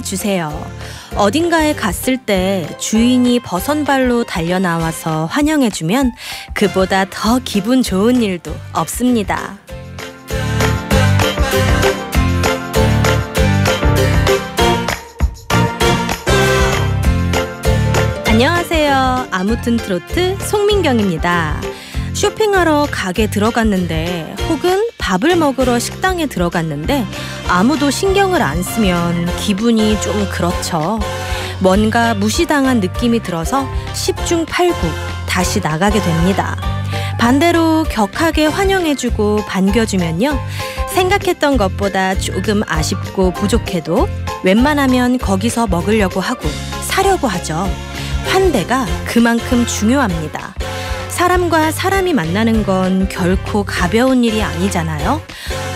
주세요. 어딘가에 갔을 때 주인이 버선발로 달려나와서 환영해주면 그보다 더 기분 좋은 일도 없습니다. 안녕하세요. 아무튼 트로트 송민경입니다. 쇼핑하러 가게 들어갔는데 혹은 밥을 먹으러 식당에 들어갔는데 아무도 신경을 안 쓰면 기분이 좀 그렇죠. 뭔가 무시당한 느낌이 들어서 10중 8구 다시 나가게 됩니다. 반대로 격하게 환영해주고 반겨주면요, 생각했던 것보다 조금 아쉽고 부족해도 웬만하면 거기서 먹으려고 하고 사려고 하죠. 환대가 그만큼 중요합니다. 사람과 사람이 만나는 건 결코 가벼운 일이 아니잖아요.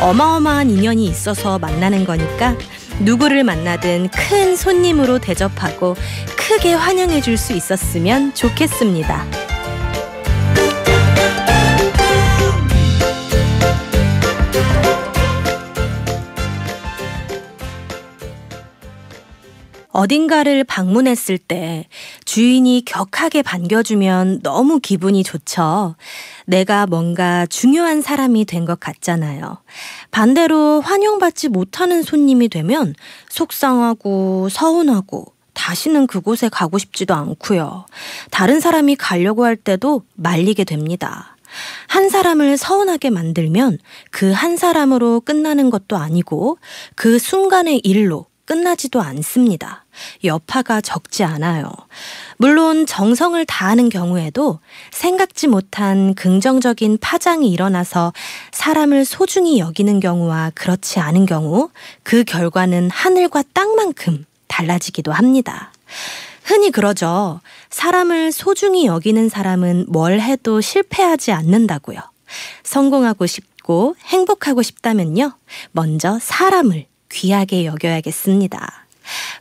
어마어마한 인연이 있어서 만나는 거니까 누구를 만나든 큰 손님으로 대접하고 크게 환영해 줄 수 있었으면 좋겠습니다. 어딘가를 방문했을 때 주인이 격하게 반겨주면 너무 기분이 좋죠. 내가 뭔가 중요한 사람이 된 것 같잖아요. 반대로 환영받지 못하는 손님이 되면 속상하고 서운하고 다시는 그곳에 가고 싶지도 않고요. 다른 사람이 가려고 할 때도 말리게 됩니다. 한 사람을 서운하게 만들면 그 한 사람으로 끝나는 것도 아니고 그 순간의 일로 끝나지도 않습니다. 여파가 적지 않아요. 물론 정성을 다하는 경우에도 생각지 못한 긍정적인 파장이 일어나서 사람을 소중히 여기는 경우와 그렇지 않은 경우, 그 결과는 하늘과 땅만큼 달라지기도 합니다. 흔히 그러죠. 사람을 소중히 여기는 사람은 뭘 해도 실패하지 않는다고요. 성공하고 싶고 행복하고 싶다면요, 먼저 사람을 귀하게 여겨야겠습니다.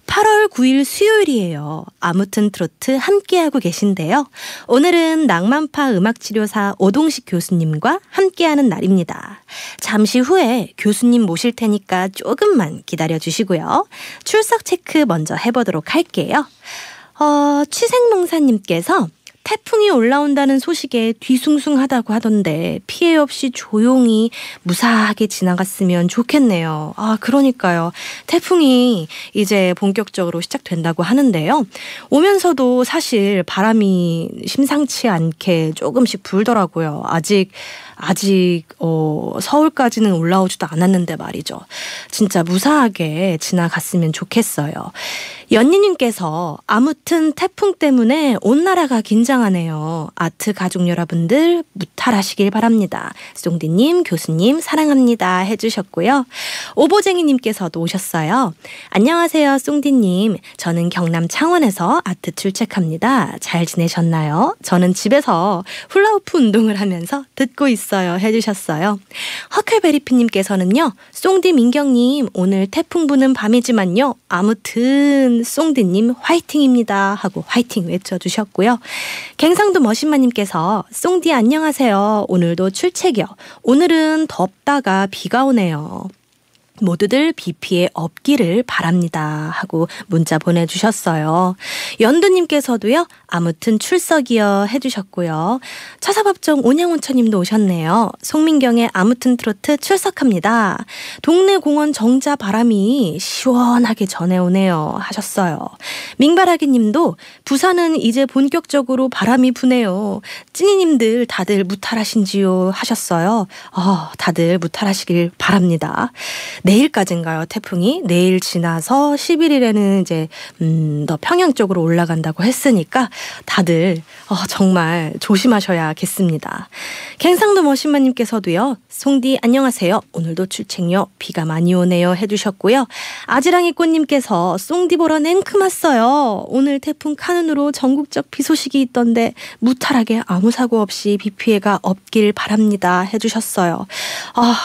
8월 9일 수요일이에요. 아무튼 트로트 함께하고 계신데요. 오늘은 낭만파 음악치료사 오동식 교수님과 함께하는 날입니다. 잠시 후에 교수님 모실 테니까 조금만 기다려주시고요. 출석 체크 먼저 해보도록 할게요. 취생농사님께서 태풍이 올라온다는 소식에 뒤숭숭하다고 하던데 피해 없이 조용히 무사하게 지나갔으면 좋겠네요. 그러니까요. 태풍이 이제 본격적으로 시작된다고 하는데요. 오면서도 사실 바람이 심상치 않게 조금씩 불더라고요. 아직 서울까지는 올라오지도 않았는데 말이죠. 진짜 무사하게 지나갔으면 좋겠어요. 연니님께서 아무튼 태풍 때문에 온 나라가 긴장하네요. 아트 가족 여러분들 무탈하시길 바랍니다. 송디님, 교수님 사랑합니다 해주셨고요. 오보쟁이님께서도 오셨어요. 안녕하세요 송디님. 저는 경남 창원에서 아트 출첵합니다. 잘 지내셨나요? 저는 집에서 훌라후프 운동을 하면서 듣고 있어요 해주셨어요. 허클베리피님께서는요. 송디 민경님 오늘 태풍 부는 밤이지만요. 아무튼 송디님 화이팅입니다 하고 화이팅 외쳐주셨고요. 갱상도 머신마님께서 송디 안녕하세요. 오늘도 출첵이요. 오늘은 덥다가 비가 오네요. 모두들 비 피해 없기를 바랍니다 하고 문자 보내주셨어요. 연두님께서도요. 아무튼 출석이요 해주셨고요. 차사밥정 온양온천님도 오셨네요. 송민경의 아무튼 트로트 출석합니다. 동네 공원 정자 바람이 시원하게 전해오네요 하셨어요. 민바라기님도 부산은 이제 본격적으로 바람이 부네요. 찐이님들 다들 무탈하신지요 하셨어요. 다들 무탈하시길 바랍니다. 내일까지인가요, 태풍이? 내일 지나서 11일에는 이제 더 평양 쪽으로 올라간다고 했으니까 다들 정말 조심하셔야겠습니다. 갱상도 머신마님께서도요. 송디 안녕하세요. 오늘도 출첵요. 비가 많이 오네요 해주셨고요. 아지랑이 꽃님께서 송디 보러 냉큼 왔어요. 오늘 태풍 카눈으로 전국적 비 소식이 있던데 무탈하게 아무 사고 없이 비 피해가 없길 바랍니다 해주셨어요.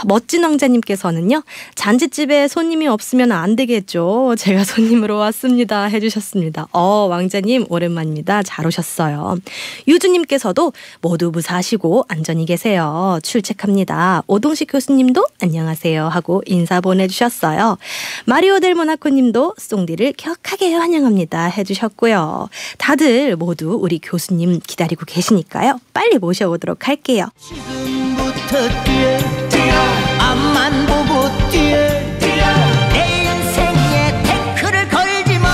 멋진 왕자님께서는요. 잔 잔치집에 손님이 없으면 안 되겠죠. 제가 손님으로 왔습니다 해주셨습니다. 왕자님 오랜만입니다. 잘 오셨어요. 유주님께서도 모두 무사하시고 안전히 계세요. 출첵합니다. 오동식 교수님도 안녕하세요 하고 인사 보내주셨어요. 마리오 델 모나코님도 송디를 격하게 환영합니다 해주셨고요. 다들 모두 우리 교수님 기다리고 계시니까요. 빨리 모셔보도록 할게요. 지금부터 뛰어 앞만 보고 뛰어 내 인생에 태클을 걸지마.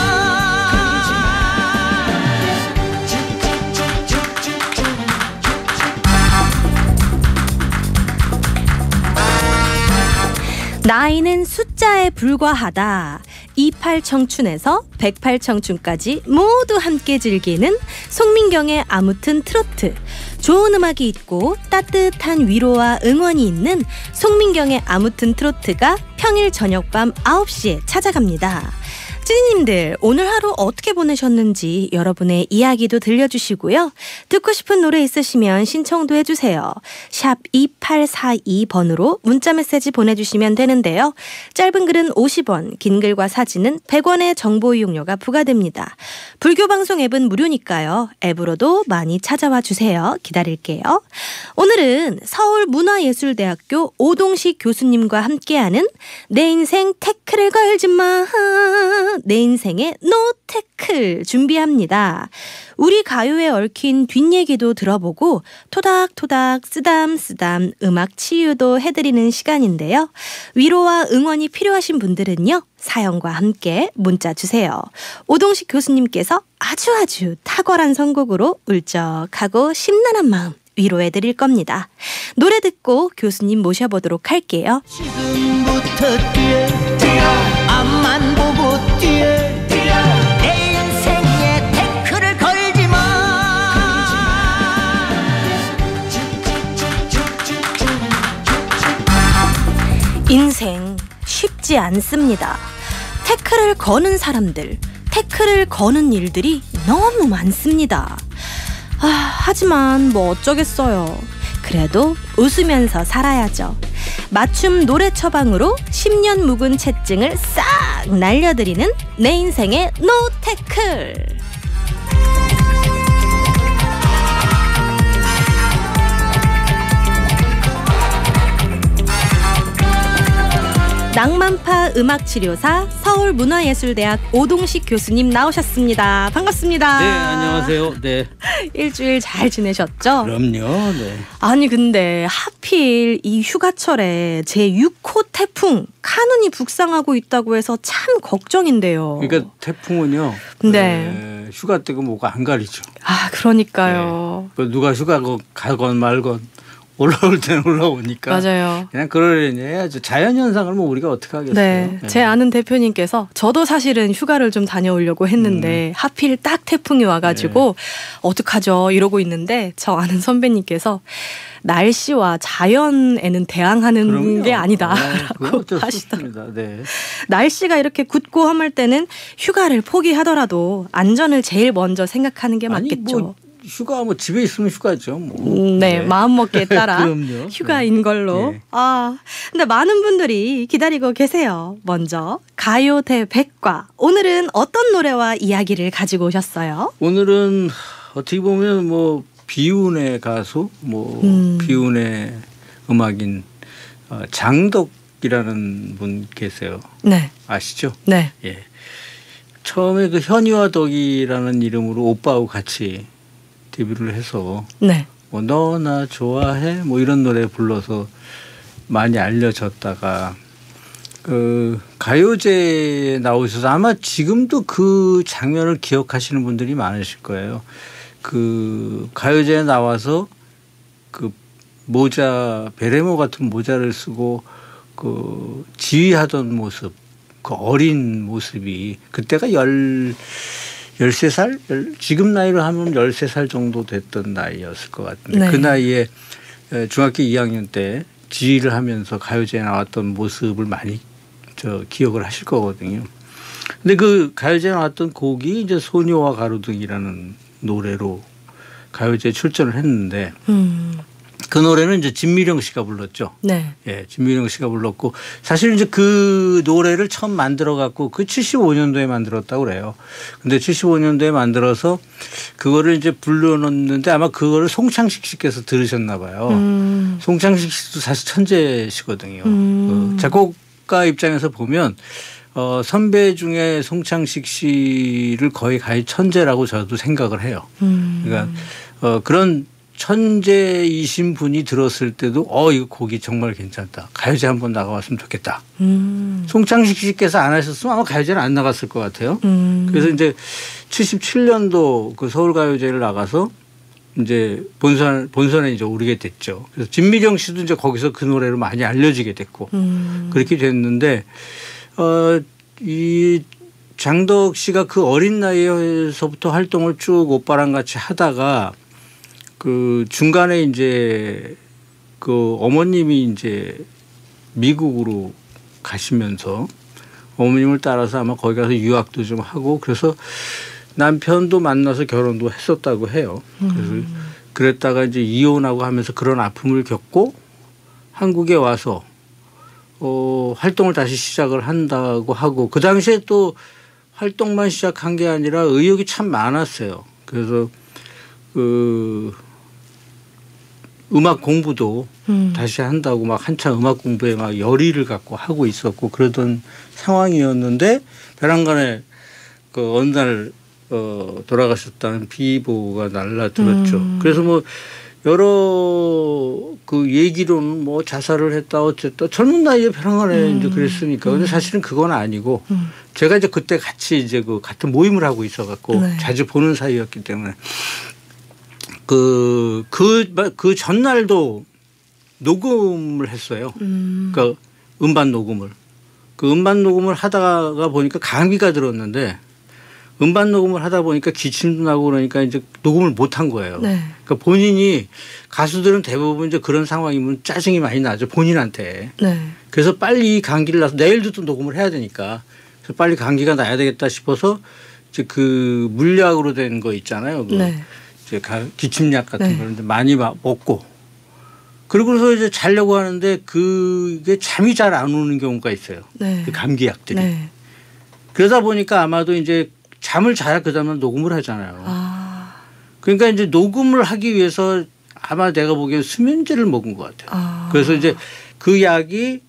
나이는 숫자에 불과하다. 28 청춘에서 108 청춘까지 모두 함께 즐기는 송민경의 아무튼 트로트. 좋은 음악이 있고 따뜻한 위로와 응원이 있는 송민경의 아무튼 트로트가 평일 저녁밤 9시에 찾아갑니다. 찌니님들 오늘 하루 어떻게 보내셨는지 여러분의 이야기도 들려주시고요. 듣고 싶은 노래 있으시면 신청도 해주세요. 샵 2842번으로 문자메시지 보내주시면 되는데요. 짧은 글은 50원, 긴 글과 사진은 100원의 정보 이용료가 부과됩니다. 불교방송 앱은 무료니까요. 앱으로도 많이 찾아와 주세요. 기다릴게요. 오늘은 서울문화예술대학교 오동식 교수님과 함께하는 내 인생 태클을 걸지마, 내 인생의 노태클 준비합니다. 우리 가요에 얽힌 뒷얘기도 들어보고 토닥토닥 쓰담쓰담 음악 치유도 해드리는 시간인데요. 위로와 응원이 필요하신 분들은요. 사연과 함께 문자 주세요. 오동식 교수님께서 아주 탁월한 선곡으로 울적하고 심란한 마음 위로해드릴 겁니다. 노래 듣고 교수님 모셔보도록 할게요. 지금부터 뛰어 앞만 보고 뛰어 내 인생에 태클을 걸지마. 인생 쉽지 않습니다. 태클을 거는 사람들, 태클을 거는 일들이 너무 많습니다. 하지만 뭐 어쩌겠어요. 그래도 웃으면서 살아야죠. 맞춤 노래 처방으로 10년 묵은 채증을 싹 날려드리는 내 인생의 노태클. 낭만파 음악치료사 서울문화예술대학 오동식 교수님 나오셨습니다. 반갑습니다. 네, 안녕하세요. 네. 일주일 잘 지내셨죠? 그럼요. 네. 아니 근데 하필 이 휴가철에 제6호 태풍 카눈이 북상하고 있다고 해서 참 걱정인데요. 그러니까 태풍은요. 네. 휴가 때고 뭐가 안 가리죠. 그러니까요. 네. 누가 휴가 가건 말건 올라올 때는 올라오니까. 맞아요. 그냥 그러려니 해야죠. 자연현상을 뭐 우리가 어떻게 하겠어요. 네. 제 아는 대표님께서 저도 사실은 휴가를 좀 다녀오려고 했는데 하필 딱 태풍이 와가지고 어떡하죠 이러고 있는데 저 아는 선배님께서 날씨와 자연에는 대항하는 그럼요. 게 아니다라고 하시더라고요. 네. 날씨가 이렇게 굳고 험할 때는 휴가를 포기하더라도 안전을 제일 먼저 생각하는 게 맞겠죠. 뭐 휴가 뭐 집에 있으면 휴가죠. 뭐. 네, 마음먹기에 따라 그럼요. 휴가인 걸로. 네. 근데 많은 분들이 기다리고 계세요. 먼저 가요대 백과 오늘은 어떤 노래와 이야기를 가지고 오셨어요? 오늘은 어떻게 보면 뭐 비운의 가수, 비운의 음악인 장덕이라는 분 계세요. 네. 아시죠? 네. 예. 처음에 그 현이와 덕이라는 이름으로 오빠하고 같이 데뷔를 해서 네. 뭐 너 나 좋아해 뭐 이런 노래 불러서 많이 알려졌다가 그 가요제에 나오셔서 아마 지금도 그 장면을 기억하시는 분들이 많으실 거예요. 그 가요제에 나와서 그 모자 베레모 같은 모자를 쓰고 그 지휘하던 모습, 그 어린 모습이 그때가 13살? 지금 나이로 하면 13살 정도 됐던 나이였을 것 같은데 네. 그 나이에 중학교 2학년 때 지휘를 하면서 가요제에 나왔던 모습을 많이 기억을 하실 거거든요. 근데 그 가요제에 나왔던 곡이 이제 소녀와 가로등이라는 노래로 가요제에 출전을 했는데 그 노래는 이제 진미령 씨가 불렀죠. 네. 예, 진미령 씨가 불렀고 사실 이제 그 노래를 처음 만들어 갖고 그 75년도에 만들었다고 그래요. 근데 75년도에 만들어서 그거를 이제 불러놓는데 아마 그거를 송창식 씨께서 들으셨나 봐요. 송창식 씨도 사실 천재시거든요. 그 작곡가 입장에서 보면 선배 중에 송창식 씨를 거의 천재라고 저도 생각을 해요. 그러니까 그런 천재이신 분이 들었을 때도 이거 곡이 정말 괜찮다. 가요제 한번 나가봤으면 좋겠다. 송창식 씨께서 안 하셨으면 아마 가요제는 안 나갔을 것 같아요. 그래서 이제 77년도 그 서울가요제를 나가서 이제 본선에 이제 오르게 됐죠. 그래서 진미령 씨도 이제 거기서 그 노래로 많이 알려지게 됐고 그렇게 됐는데 이 장덕 씨가 그 어린 나이에서부터 활동을 쭉 오빠랑 같이 하다가 그 중간에 이제 그 어머님이 이제 미국으로 가시면서 어머님을 따라서 아마 거기 가서 유학도 좀 하고 그래서 남편도 만나서 결혼도 했었다고 해요. 그래서 그랬다가 이제 이혼하고 하면서 그런 아픔을 겪고 한국에 와서 활동을 다시 시작을 한다고 하고 그 당시에 또 활동만 시작한 게 아니라 의욕이 참 많았어요. 그래서 그 음악 공부도 다시 한다고 막 한참 음악 공부에 막 열의를 갖고 하고 있었고 그러던 상황이었는데 벼랑간에 그 어느 날 돌아가셨다는 비보가 날라들었죠. 그래서 뭐 여러 그 얘기로는 뭐 자살을 했다 어쨌다 젊은 나이에 벼랑간에 이제 그랬으니까 근데 사실은 그건 아니고 제가 이제 그때 같이 이제 그 같은 모임을 하고 있어갖고 네. 자주 보는 사이였기 때문에 그 전날도 녹음을 했어요. 그러니까 음반 녹음을. 그 음반 녹음을 하다가 보니까 감기가 들었는데 음반 녹음을 하다 보니까 기침도 나고 그러니까 이제 녹음을 못 한 거예요. 네. 그러니까 본인이 가수들은 대부분 이제 그런 상황이면 짜증이 많이 나죠. 본인한테. 네. 그래서 빨리 이 감기를 나서 내일도 또 녹음을 해야 되니까 그래서 빨리 감기가 나야 되겠다 싶어서 이제 그 물약으로 된 거 있잖아요. 그 네. 기침약 같은 네. 걸 많이 먹고 그러고서 이제 자려고 하는데 그게 잠이 잘 안 오는 경우가 있어요. 네. 그 감기약들이. 네. 그러다 보니까 아마도 이제 잠을 자야 그 다음에 녹음을 하잖아요. 아. 그러니까 이제 녹음을 하기 위해서 아마 내가 보기엔 수면제를 먹은 것 같아요. 아. 그래서 이제 그 약이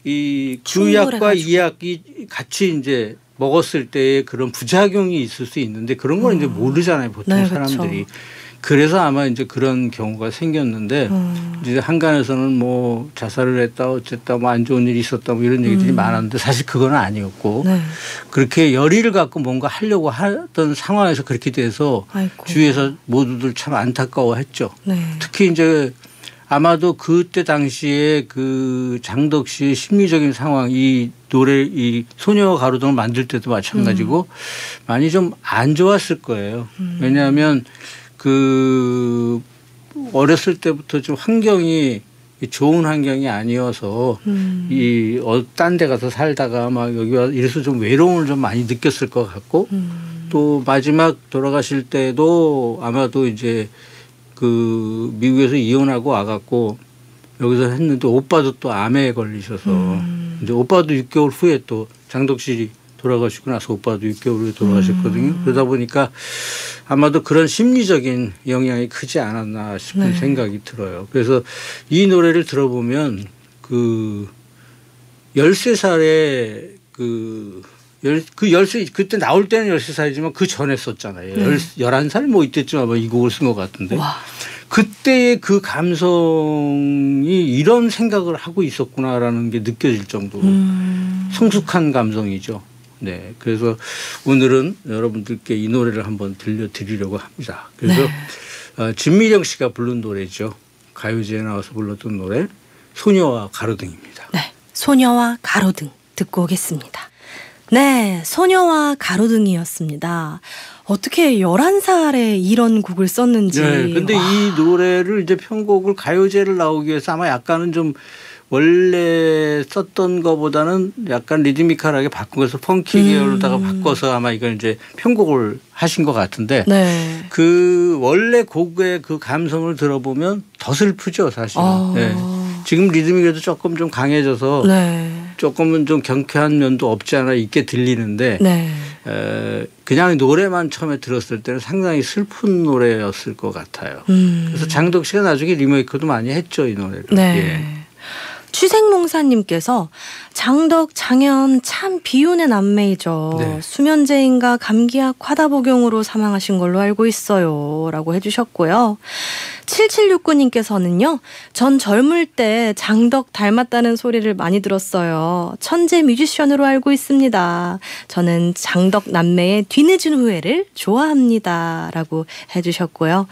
그 약과 이 약이 같이 이제 먹었을 때의 그런 부작용이 있을 수 있는데 그런 건 이제 모르잖아요. 보통 네, 사람들이. 그렇죠. 그래서 아마 이제 그런 경우가 생겼는데 이제 한간에서는 뭐 자살을 했다 어쨌다 뭐 안 좋은 일이 있었다 뭐 이런 얘기들이 많았는데 사실 그건 아니었고 네. 그렇게 열의를 갖고 뭔가 하려고 하던 상황에서 그렇게 돼서 아이고. 주위에서 모두들 참 안타까워했죠. 네. 특히 이제 아마도 그때 당시에 그 장덕 씨의 심리적인 상황 이 노래 이 소녀와 가로등을 만들 때도 마찬가지고 많이 좀 안 좋았을 거예요. 왜냐하면 그 어렸을 때부터 좀 환경이 좋은 환경이 아니어서 딴 데 가서 살다가 막 여기 와서 이래서 좀 외로움을 좀 많이 느꼈을 것 같고 또 마지막 돌아가실 때도 아마도 이제 그 미국에서 이혼하고 와갖고 여기서 했는데 오빠도 또 암에 걸리셔서 이제 오빠도 6개월 후에 또 장덕 씨 돌아가시고 나서 오빠도 6개월 후에 돌아가셨거든요. 그러다 보니까 아마도 그런 심리적인 영향이 크지 않았나 싶은 네. 생각이 들어요. 그래서 이 노래를 들어보면 그 13살에 그때 나올 때는 13살이지만 그 전에 썼잖아요. 네. 11살 뭐 이때쯤 아마 이 곡을 쓴 것 같은데. 와. 그때의 그 감성이 이런 생각을 하고 있었구나라는 게 느껴질 정도로 성숙한 감성이죠. 네. 그래서 오늘은 여러분들께 이 노래를 한번 들려드리려고 합니다. 그래서 네. 진미령 씨가 부른 노래죠. 가요제에 나와서 불렀던 노래 소녀와 가로등입니다. 네. 소녀와 가로등 듣고 오겠습니다. 네. 소녀와 가로등이었습니다. 어떻게 11살에 이런 곡을 썼는지. 네. 근데 이 노래를 이제 편곡을 가요제를 나오기 위해서 아마 약간은 좀 원래 썼던 거보다는 약간 리드미컬하게 바꾸어서 펑키 계열로다가 바꿔서 아마 이건 이제 편곡을 하신 것 같은데 네. 그 원래 곡의 그 감성을 들어보면 더 슬프죠 사실은. 네. 지금 리듬이라도 조금 좀 강해져서 네. 조금은 좀 경쾌한 면도 없지 않아 있게 들리는데 네. 그냥 노래만 처음에 들었을 때는 상당히 슬픈 노래였을 것 같아요. 그래서 장덕 씨가 나중에 리메이크도 많이 했죠 이 노래를. 네. 예. 취생몽사님께서 장덕, 장현 참 비운의 남매이죠. 네. 수면제인가 감기약 과다복용으로 사망하신 걸로 알고 있어요. 라고 해주셨고요. 7769님께서는요. 전 젊을 때 장덕 닮았다는 소리를 많이 들었어요. 천재 뮤지션으로 알고 있습니다. 저는 장덕 남매의 뒤늦은 후회를 좋아합니다. 라고 해주셨고요.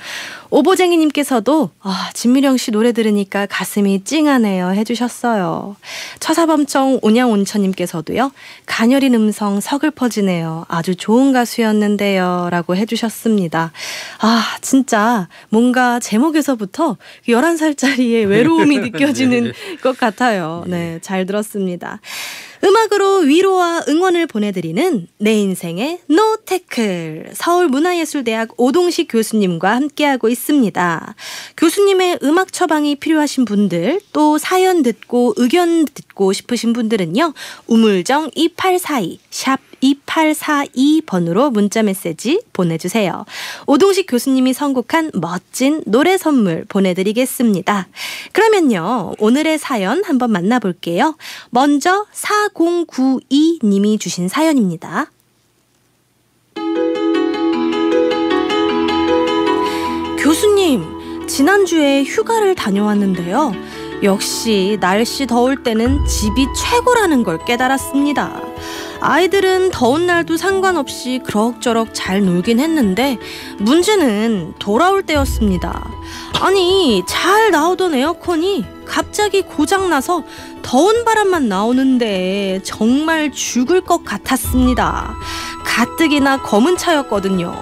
오보쟁이님께서도 진미령 씨 노래 들으니까 가슴이 찡하네요 해주셨어요. 처사범청 온양온천님께서도요. 가녀린 음성 서글퍼지네요. 아주 좋은 가수였는데요 라고 해주셨습니다. 진짜 뭔가 제목에서부터 11살짜리의 외로움이 느껴지는 것 같아요. 네, 잘 들었습니다. 음악으로 위로와 응원을 보내드리는 내 인생의 노태클 서울문화예술대학 오동식 교수님과 함께하고 있습니다. 교수님의 음악 처방이 필요하신 분들 또 사연 듣고 의견 듣고 싶으신 분들은요. 우물정 2842 샵 2842번으로 문자메시지 보내주세요. 오동식 교수님이 선곡한 멋진 노래 선물 보내드리겠습니다. 그러면요. 오늘의 사연 한번 만나볼게요. 먼저 4092님이 주신 사연입니다. 교수님, 지난주에 휴가를 다녀왔는데요. 역시 날씨 더울 때는 집이 최고라는 걸 깨달았습니다. 아이들은 더운 날도 상관없이 그럭저럭 잘 놀긴 했는데 문제는 돌아올 때였습니다. 아니, 잘 나오던 에어컨이 갑자기 고장나서 더운 바람만 나오는데 정말 죽을 것 같았습니다. 가뜩이나 검은 차였거든요.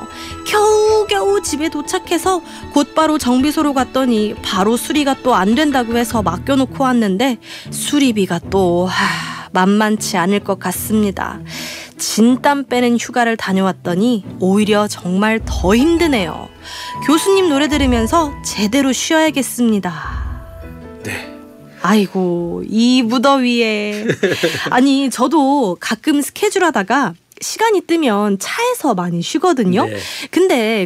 겨우겨우 집에 도착해서 곧바로 정비소로 갔더니 바로 수리가 또 안 된다고 해서 맡겨놓고 왔는데 수리비가 또 만만치 않을 것 같습니다. 진땀 빼는 휴가를 다녀왔더니 오히려 정말 더 힘드네요. 교수님 노래 들으면서 제대로 쉬어야겠습니다. 네. 아이고, 이 무더위에. 아니, 저도 가끔 스케줄 하다가 시간이 뜨면 차에서 많이 쉬거든요. 네. 근데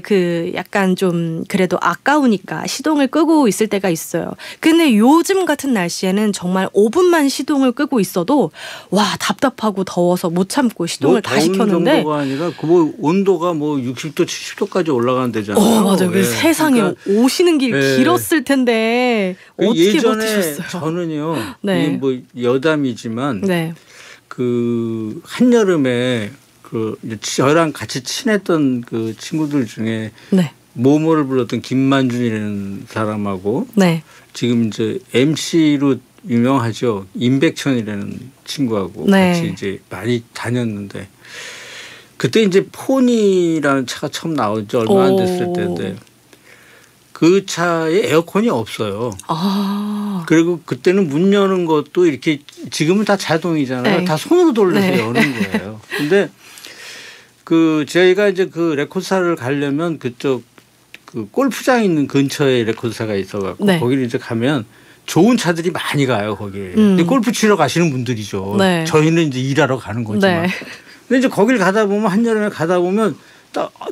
약간 좀 그래도 아까우니까 시동을 끄고 있을 때가 있어요. 근데 요즘 같은 날씨에는 정말 5분만 시동을 끄고 있어도 답답하고 더워서 못 참고 시동을 다시 켰는데. 더운 정도가 아니라 온도가 60도 70도까지 올라간대잖아요. 맞아요. 네. 세상에 그러니까 오시는 길 길었을 텐데 어떻게 예전에 버티셨어요? 저는요. 네. 여담이지만 네. 한여름에 저랑 같이 친했던 그 친구들 중에 네. 모모를 불렀던 김만준이라는 사람하고 네. 지금 이제 MC로 유명하죠. 임백천이라는 친구하고 네. 같이 이제 많이 다녔는데 그때 이제 포니라는 차가 처음 나오죠. 얼마 안 됐을 때인데 그 차에 에어컨이 없어요. 그리고 그때는 문 여는 것도 이렇게 지금은 다 자동이잖아요. 네. 다 손으로 돌려서 네. 여는 거예요. 근데 저희가 이제 레코드사를 가려면 그쪽 골프장 있는 근처에 레코드사가 있어갖고 네. 거기를 이제 가면 좋은 차들이 많이 가요 거기에. 근데 골프 치러 가시는 분들이죠. 네. 저희는 이제 일하러 가는 거지만. 네. 근데 이제 거기를 가다 보면 한여름에 가다 보면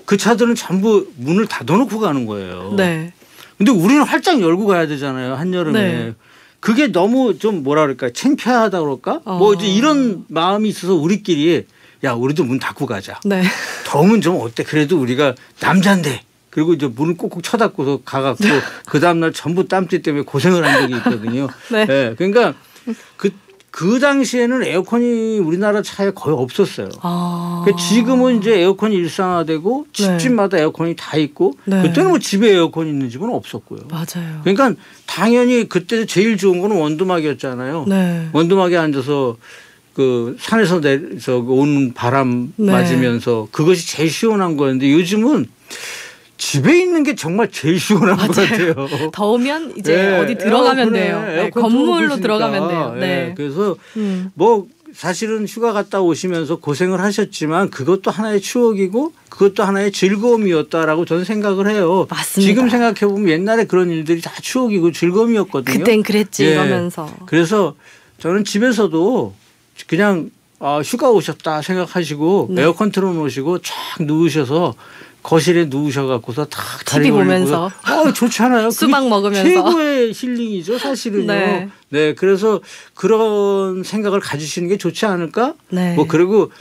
그 차들은 전부 문을 닫아놓고 가는 거예요. 네. 근데 우리는 활짝 열고 가야 되잖아요 한여름에. 네. 그게 너무 좀 뭐라 그럴까 창피하다 그럴까 이제 이런 마음이 있어서 우리끼리 야 우리도 문 닫고 가자. 네. 더우면 좀 어때? 그래도 우리가 남잔데. 그리고 이제 문을 꼭꼭 쳐닫고서 가갖고 그 다음날 전부 땀띠 때문에 고생을 한 적이 있거든요. 네. 네. 그러니까 그 당시에는 에어컨이 우리나라 차에 거의 없었어요. 그러니까 지금은 이제 에어컨이 일상화되고 집집마다 에어컨이 다 있고 네. 그때는 집에 에어컨 있는 집은 없었고요. 맞아요. 그러니까 당연히 그때 제일 좋은 거는 원두막이었잖아요. 네. 원두막에 앉아서 산에서 오는 바람 네. 맞으면서 그것이 제일 시원한 거였는데 요즘은 집에 있는 게 정말 제일 시원한 것 같아요. 더우면 이제 네, 어디 들어가면 에어컨에 돼요. 네, 에어컨 건물로 틀어놓으시니까. 들어가면 돼요. 네. 네. 그래서 뭐 사실은 휴가 갔다 오시면서 고생을 하셨지만 그것도 하나의 추억이고 그것도 하나의 즐거움이었다라고 저는 생각을 해요. 맞습니다. 지금 생각해 보면 옛날에 그런 일들이 다 추억이고 즐거움이었거든요. 그땐 그랬지 예. 이러면서. 그래서 저는 집에서도 그냥 휴가 오셨다 생각하시고 네. 에어컨 틀어놓으시고 쫙 누우셔서 거실에 누우셔갖고서 탁 다리 TV 올리고. 보면서. 좋잖아요. 수박 그게 먹으면서. 최고의 힐링이죠 사실은요. 네. 네. 그래서 그런 생각을 가지시는 게 좋지 않을까? 네. 뭐 그리고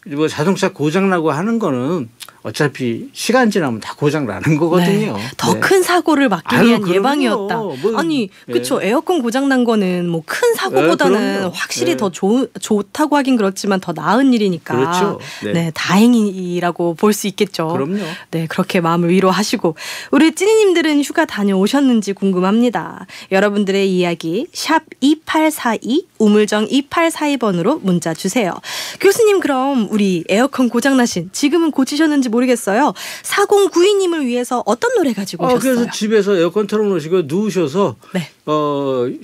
뭐 자동차 고장 나고 하는 거는 어차피 시간 지나면 다 고장 나는 거거든요. 더 네. 큰 사고를 막기 아유, 위한 그럼요. 예방이었다. 뭐, 아니, 예. 그렇죠. 에어컨 고장 난 거는 뭐 큰 사고보다는 그럼요. 확실히 네. 더 좋다고 하긴 그렇지만 더 나은 일이니까. 그렇죠. 네, 네. 다행이라고 볼 수 있겠죠. 그럼요. 네, 그렇게 마음을 위로하시고 우리 찐이님들은 휴가 다녀오셨는지 궁금합니다. 여러분들의 이야기 샵 2842 우물정 2842번으로 문자 주세요. 교수님, 그럼 우리 에어컨 고장나신 지금은 고치셨는지 모르겠어요. 4092님을 위해서 어떤 노래 가지고 오셨어요? 그래서 집에서 에어컨 틀어놓으시고 누우셔서 네.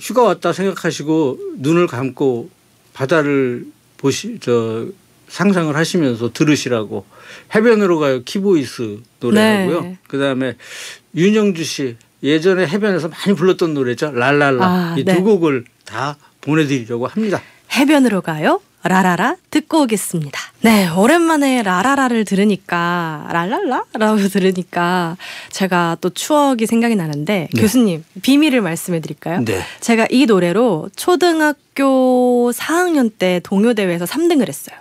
휴가 왔다 생각하시고 눈을 감고 바다를 상상을 하시면서 들으시라고 해변으로 가요 키보이스 노래하고요. 네. 그다음에 윤영주 씨 예전에 해변에서 많이 불렀던 노래죠. 랄랄라. 이 두 네. 곡을 다 보내드리려고 합니다. 해변으로 가요. 라라라 듣고 오겠습니다. 네, 오랜만에 라라라를 들으니까 랄랄라라고 들으니까 제가 또 추억이 생각이 나는데 네. 교수님 비밀을 말씀해 드릴까요? 네. 제가 이 노래로 초등학교 4학년 때 동요대회에서 3등을 했어요.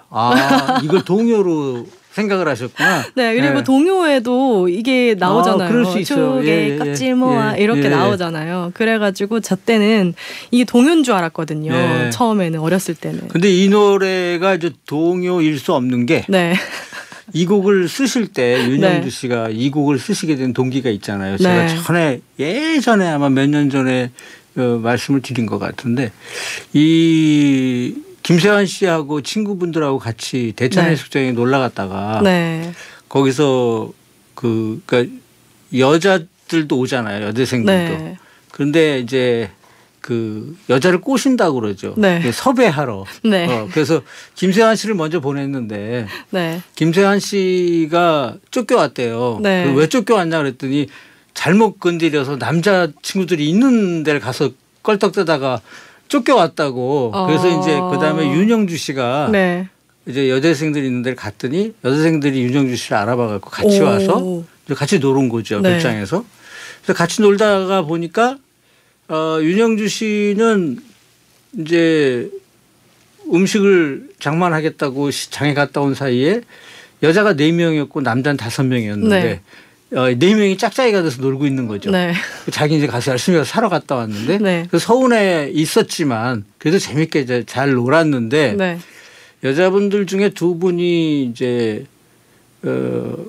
이걸 동요로 생각을 하셨구나. 네, 그리고 네. 동요에도 이게 나오잖아요. 그럴 수 있어요. 쪽에 예, 깍질 모아 예, 이렇게 예. 나오잖아요. 그래가지고 저 때는 이게 동요인 줄 알았거든요. 네. 처음에는 어렸을 때는. 근데 이 노래가 이제 동요일 수 없는 게 네. 이 곡을 쓰실 때 윤영주 네. 씨가 이 곡을 쓰시게 된 동기가 있잖아요. 제가 네. 예전에 아마 몇 년 전에 말씀을 드린 것 같은데 이 김세환 씨하고 친구분들하고 같이 대천 네. 해수욕장에 놀러 갔다가 네. 거기서 그러니까 여자들도 오잖아요. 여대생들도. 네. 그런데 이제 그 여자를 꼬신다고 그러죠. 네. 섭외하러. 네. 그래서 김세환 씨를 먼저 보냈는데 네. 김세환 씨가 쫓겨왔대요. 네. 왜 쫓겨왔냐 그랬더니 잘못 건드려서 남자 친구들이 있는 데를 가서 껄떡대다가 쫓겨왔다고. 그래서 이제 그다음에 윤영주 씨가 네. 이제 여대생들이 있는 데를 갔더니 여대생들이 윤영주 씨를 알아봐 갖고 같이 와서 이제 같이 놀은 거죠. 네. 별장에서. 그래서 같이 놀다가 보니까 윤영주 씨는 이제 음식을 장만하겠다고 장에 갔다 온 사이에 여자가 4명이었고 남자는 5명이었는데 네. 4명이 짝짝이가 돼서 놀고 있는 거죠. 네. 자기 이제 가서 열심히 사러 갔다 왔는데 네. 그 서운해 있었지만 그래도 재밌게 이제 잘 놀았는데 네. 여자분들 중에 2분이 이제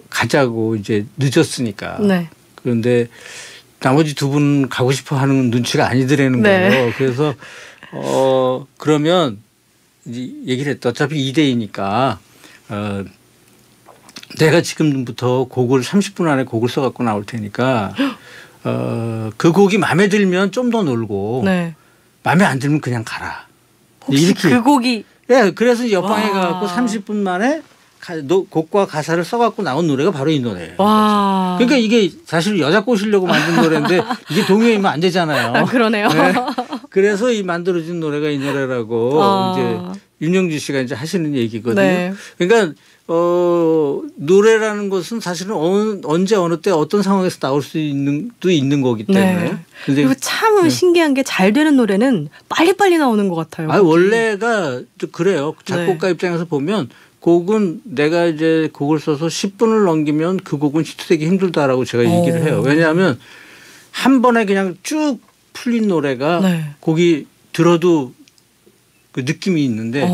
가자고 이제 늦었으니까. 네. 그런데 나머지 2분 가고 싶어 하는 눈치가 아니더라는 네. 거예요. 그래서 그러면 이제 얘기를 했다. 어차피 2대이니까 내가 지금부터 곡을 30분 안에 곡을 써갖고 나올 테니까 그 곡이 마음에 들면 좀 더 놀고 네. 마음에 안 들면 그냥 가라. 혹시 이렇게. 그 곡이 예, 그래서 옆방에 와. 가갖고 30분 만에 곡과 가사를 써갖고 나온 노래가 바로 이 노래예요. 와. 그러니까 이게 사실 여자 꼬시려고 만든 노래인데 이게 동요이면 안 되잖아요. 그러네요. 네. 그래서 이 만들어진 노래가 이 노래라고 이제 윤영주 씨가 이제 하시는 얘기거든요. 네. 그러니까 노래라는 것은 사실은 언제 어느 때 어떤 상황에서 나올 수 있는 거기 때문에. 네. 근데 그리고 참 신기한 게 잘 되는 노래는 빨리빨리 나오는 것 같아요. 원래가 좀 그래요. 작곡가 입장에서 보면 곡은 내가 이제 곡을 써서 10분을 넘기면 그 곡은 히트되기 힘들다라고 제가 얘기를 해요. 왜냐하면 한 번에 그냥 쭉 풀린 노래가 네. 곡이 들어도 그 느낌이 있는데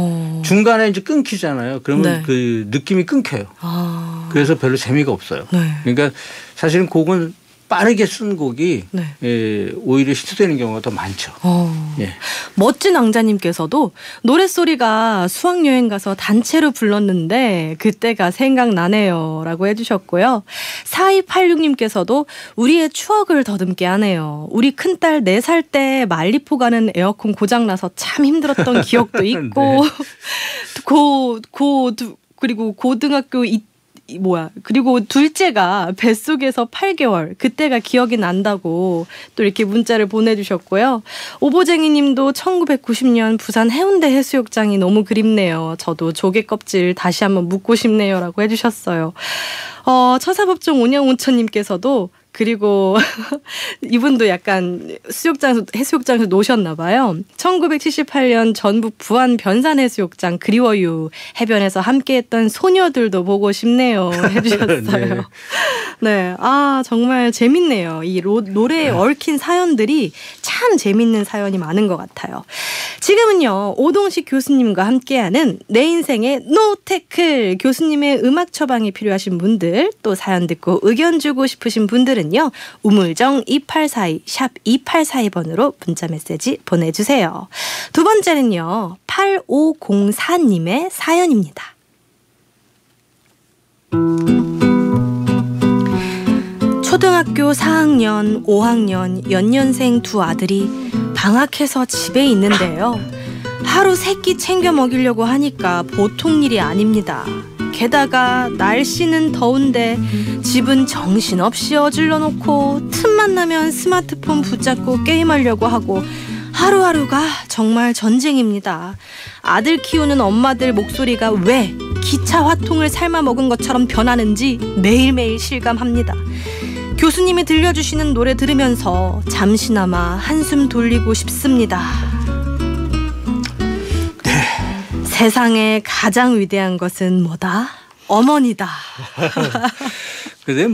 중간에 이제 끊기잖아요. 그러면 네. 그 느낌이 끊겨요. 아. 그래서 별로 재미가 없어요. 네. 그러니까 사실은 곡은 빠르게 쓴 곡이 네. 예, 오히려 히트되는 경우가 더 많죠. 예. 멋진 왕자님께서도 노랫소리가 수학여행 가서 단체로 불렀는데 그때가 생각나네요 라고 해주셨고요. 4286님께서도 우리의 추억을 더듬게 하네요. 우리 큰딸 4살 때 말리포 가는 에어컨 고장나서 참 힘들었던 기억도 있고 네. 그리고 고등학교 그리고 둘째가 뱃속에서 8개월 그때가 기억이 난다고 또 이렇게 문자를 보내주셨고요. 오보쟁이님도 1990년 부산 해운대 해수욕장이 너무 그립네요. 저도 조개 껍질 다시 한번 묻고 싶네요 라고 해주셨어요. 처사법정 온양온천님께서도 그리고 이분도 약간 해수욕장에서 노셨나 봐요. 1978년 전북 부안 변산해수욕장 그리워요. 해변에서 함께했던 소녀들도 보고 싶네요 해주셨어요. 네. 네, 정말 재밌네요. 이 노래에 얽힌 사연들이 참 재밌는 사연이 많은 것 같아요. 지금은요 오동식 교수님과 함께하는 내 인생의 노태클. 교수님의 음악 처방이 필요하신 분들 또 사연 듣고 의견 주고 싶으신 분들은요 우물정 2842 샵 2842번으로 문자메시지 보내주세요. 두 번째는요 8504님의 사연입니다. 초등학교 4학년, 5학년, 연년생 두 아들이 방학해서 집에 있는데요. 하루 3끼 챙겨 먹이려고 하니까 보통 일이 아닙니다. 게다가 날씨는 더운데 집은 정신없이 어질러 놓고 틈만 나면 스마트폰 붙잡고 게임하려고 하고 하루하루가 정말 전쟁입니다. 아들 키우는 엄마들 목소리가 왜 기차 화통을 삶아 먹은 것처럼 변하는지 매일매일 실감합니다. 교수님이 들려주시는 노래 들으면서 잠시나마 한숨 돌리고 싶습니다. 네. 세상에 가장 위대한 것은 뭐다? 어머니다. 근데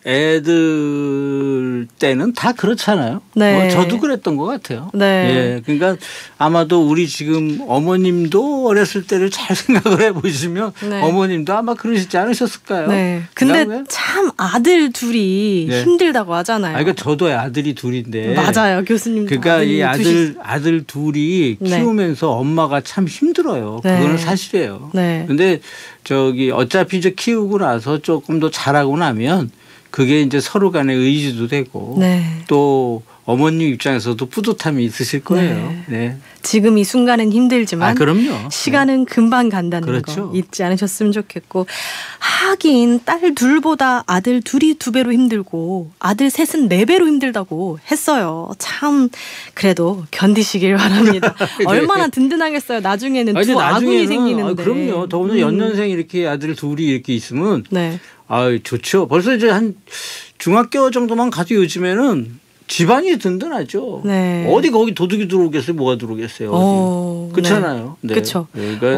애들 때는 다 그렇잖아요. 네. 저도 그랬던 것 같아요. 네. 예, 그러니까 아마도 우리 지금 어머님도 어렸을 때를 잘 생각을 해보시면 네. 어머님도 아마 그러시지 않으셨을까요? 네. 근데 참 아들 둘이 네. 힘들다고 하잖아요. 그러니까 저도 아들이 둘인데. 맞아요, 교수님. 그러니까 이 아들 둘이 키우면서 네. 엄마가 참 힘들어요. 네. 그거는 사실이에요. 네. 근데 어차피 이제 키우고 나서 조금 더 자라고 나면 그게 이제 서로 간의 의지도 되고 네. 또 어머님 입장에서도 뿌듯함이 있으실 거예요. 네. 네. 지금 이 순간은 힘들지만 그럼요. 시간은 금방 간다는 그렇죠. 거 잊지 않으셨으면 좋겠고 하긴 딸 둘보다 아들 둘이 2배로 힘들고 아들 셋은 4배로 힘들다고 했어요. 참 그래도 견디시길 바랍니다. 네. 얼마나 든든하겠어요. 나중에는 두 아군이 생기는데. 그럼요. 더군다나 연년생 이렇게 아들 둘이 이렇게 있으면 네. 좋죠. 벌써 이제 한 중학교 정도만 가도 요즘에는 집안이 든든하죠. 네. 어디 거기 도둑이 들어오겠어요? 뭐가 들어오겠어요? 그렇잖아요. 네. 그렇죠. 그러니까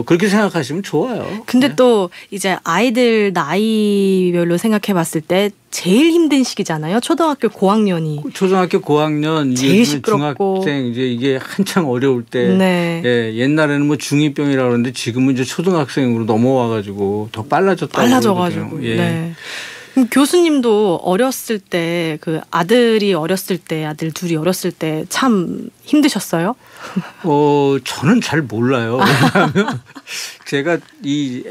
그렇게 생각하시면 좋아요. 근데 네. 또 이제 아이들 나이별로 생각해 봤을 때 제일 힘든 시기잖아요. 초등학교 고학년이. 초등학교 고학년 제일 시끄럽고. 중학생 이제 이게 한창 어려울 때 네. 예, 옛날에는 뭐 중2병이라고 그러는데 지금은 이제 초등학생으로 넘어와 가지고 더 빨라져 가지고. 예. 네. 교수님도 어렸을 때 아들 둘이 어렸을 때 참 힘드셨어요? 저는 잘 몰라요. 왜냐하면 제가 이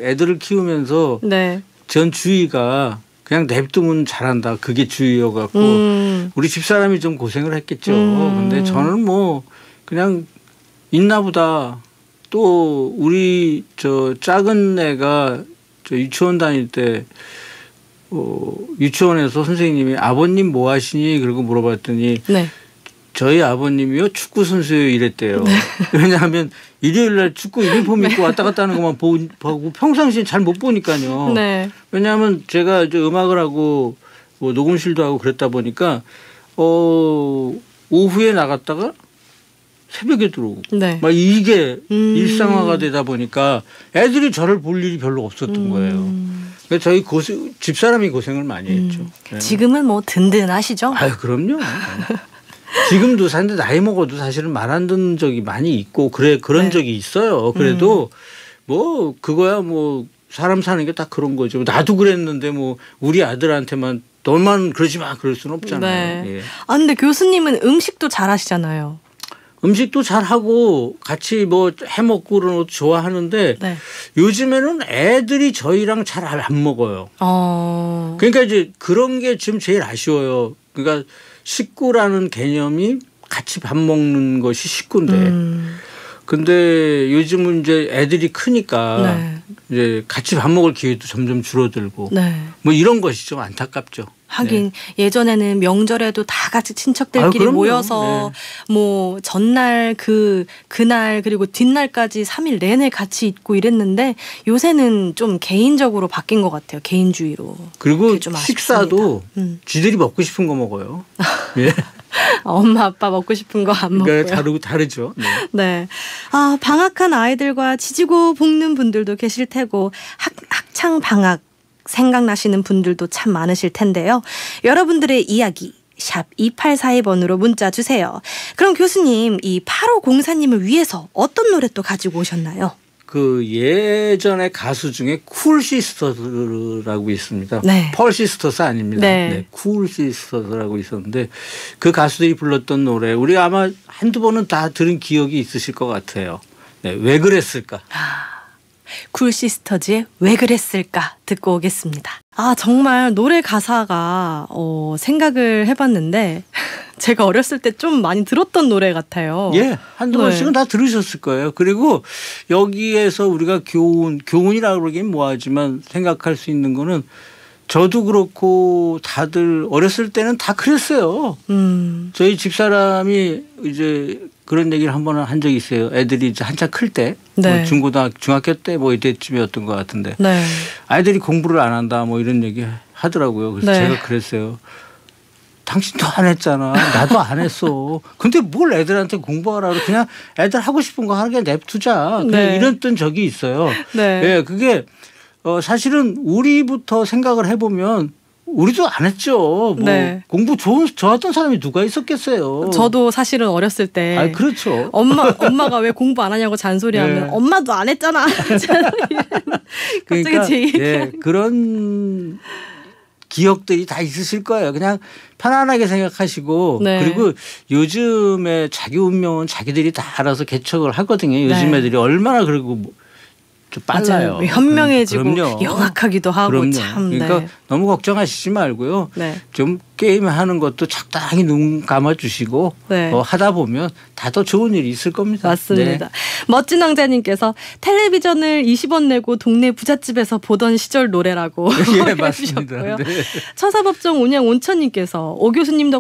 애들을 키우면서 네. 전 주위가 그냥 냅두면 잘한다. 그게 주의여갖고 우리 집사람이 좀 고생을 했겠죠. 근데 저는 그냥 있나 보다. 또 우리 작은 애가 유치원 다닐 때 유치원에서 선생님이 아버님 뭐 하시니? 그러고 물어봤더니 네. 저희 아버님이요 축구 선수예요 이랬대요. 네. 왜냐하면 일요일 날 축구 유니폼 입고 왔다 갔다 하는 것만 보고 평상시에 잘 못 보니까요. 네. 왜냐하면 제가 이제 음악을 하고 녹음실도 하고 그랬다 보니까 오후에 나갔다가 새벽에 들어오고 네. 막 이게 일상화가 되다 보니까 애들이 저를 볼 일이 별로 없었던 거예요. 그래서 저희 집사람이 고생을 많이 했죠. 네. 지금은 든든하시죠? 그럼요. 지금도 사실 나이 먹어도 사실은 말 안 듣는 적이 많이 있고 그런 네. 적이 있어요. 그래도 그거야 사람 사는 게 딱 그런 거죠. 나도 그랬는데 뭐 우리 아들한테만 너만 그러지 마 그럴 수는 없잖아요. 네. 예. 아 근데 교수님은 음식도 잘하시잖아요. 음식도 잘하고 같이 뭐 해먹고 그런 것도 좋아하는데 네. 요즘에는 애들이 저희랑 잘 안 먹어요. 그러니까 이제 그런 게 지금 제일 아쉬워요. 그러니까 식구라는 개념이 같이 밥 먹는 것이 식구인데 근데 요즘은 이제 애들이 크니까 네. 이제 같이 밥 먹을 기회도 점점 줄어들고 네. 뭐 이런 것이 좀 안타깝죠. 하긴 네. 예전에는 명절에도 다 같이 친척들끼리 그럼요. 모여서 뭐 전날 그날 그리고 뒷날까지 3일 내내 같이 있고 이랬는데 요새는 좀 개인적으로 바뀐 것 같아요. 개인주의로. 그리고 그게 좀 식사도 쥐들이 먹고 싶은 거 먹어요. 예. 엄마 아빠 먹고 싶은 거 안 먹고요. 그러니까 다르죠. 네. 네. 아, 방학한 아이들과 지지고 볶는 분들도 계실 테고 학창 방학 생각나시는 분들도 참 많으실 텐데요. 여러분들의 이야기 샵 2842번으로 문자 주세요. 그럼 교수님 이 8504님을 위해서 어떤 노래 또 가지고 오셨나요? 그 예전에 가수 중에 쿨 시스터즈라고 있습니다. 네. 펄 시스터스 아닙니다. 네. 네, 쿨 시스터즈라고 있었는데 그 가수들이 불렀던 노래 우리가 아마 한두 번은 다 들은 기억이 있으실 것 같아요. 네, 왜 그랬을까? 쿨 시스터즈의 왜 그랬을까 듣고 오겠습니다. 아 정말 노래 가사가 생각을 해봤는데 제가 어렸을 때 좀 많이 들었던 노래 같아요. 예, 한두 번씩은 다 들으셨을 거예요. 그리고 여기에서 우리가 교훈이라고 그러긴 뭐하지만 생각할 수 있는 거는 저도 그렇고 다들 어렸을 때는 다 그랬어요. 저희 집사람이 이제 그런 얘기를 한 번은 한 적이 있어요. 애들이 이제 한참 클 때, 네. 뭐 중학교 때 뭐 이때쯤이었던 것 같은데, 네. 아이들이 공부를 안 한다 뭐 이런 얘기 하더라고요. 그래서 네. 제가 그랬어요. 당신도 안 했잖아. 나도 안 했어. 근데 뭘 애들한테 공부하라 그래. 그냥 애들 하고 싶은 거 하게 냅두자. 그냥 네. 이랬던 적이 있어요. 네. 예, 그게 사실은 우리부터 생각을 해보면 우리도 안 했죠. 뭐 네. 공부 좋았던 사람이 누가 있었겠어요. 저도 사실은 어렸을 때 아, 그렇죠. 엄마가 왜 공부 안 하냐고 잔소리하면 네. 엄마도 안 했잖아. 갑자기 제 얘기. 예, 그런 기억들이 다 있으실 거예요. 그냥 편안하게 생각하시고 네. 그리고 요즘에 자기 운명은 자기들이 다 알아서 개척을 하거든요. 요즘 네. 애들이 얼마나 그리고 좀 빨라요. 맞아요. 현명해지고 그럼요. 영악하기도 하고 그럼요. 참. 그러니까 네. 너무 걱정하시지 말고요. 네. 좀 게임하는 것도 적당히 눈 감아주시고 네. 하다 보면 다 더 좋은 일이 있을 겁니다. 맞습니다. 네. 멋진 왕자님께서 텔레비전을 20원 내고 동네 부잣집에서 보던 시절 노래라고 예, 맞습니다. 해주셨고요. 네. 처사법정 온양 온천님께서 오 교수님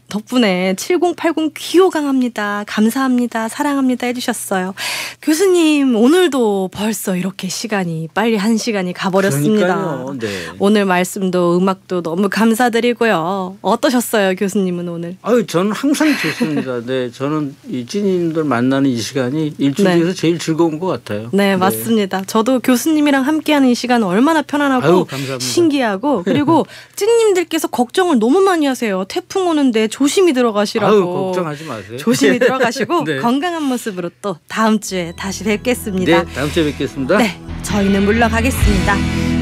덕분에 7080 귀호강합니다. 감사합니다. 사랑합니다 해주셨어요. 교수님 오늘도 벌써 이렇게 시간이 빨리 한 시간이 가버렸습니다. 그러니까요. 네. 오늘 말씀도 음악도 너무 감사드리고요. 어떠셨어요 교수님은 오늘? 아유, 저는 항상 좋습니다. 네, 저는 이 찐이님들 만나는 이 시간이 일주일에서 네. 제일 즐거운 것 같아요. 네, 맞습니다. 저도 교수님이랑 함께하는 이 시간은 얼마나 편안하고 아유, 감사합니다. 신기하고 그리고 찐님들께서 걱정을 너무 많이 하세요. 태풍 오는데 조심히 들어가시라고. 아유, 걱정하지 마세요. 조심히 들어가시고 네. 건강한 모습으로 또 다음 주에 다시 뵙겠습니다. 네, 다음 주에 뵙겠습니다. 네, 저희는 물러가겠습니다.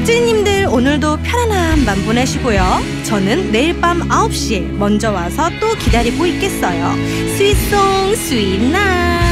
찐님들 오늘도 편안한 밤 보내시고요. 저는 내일 밤 9시에 먼저 와서 또 기다리고 있겠어요. 스윗송 스윗나잇.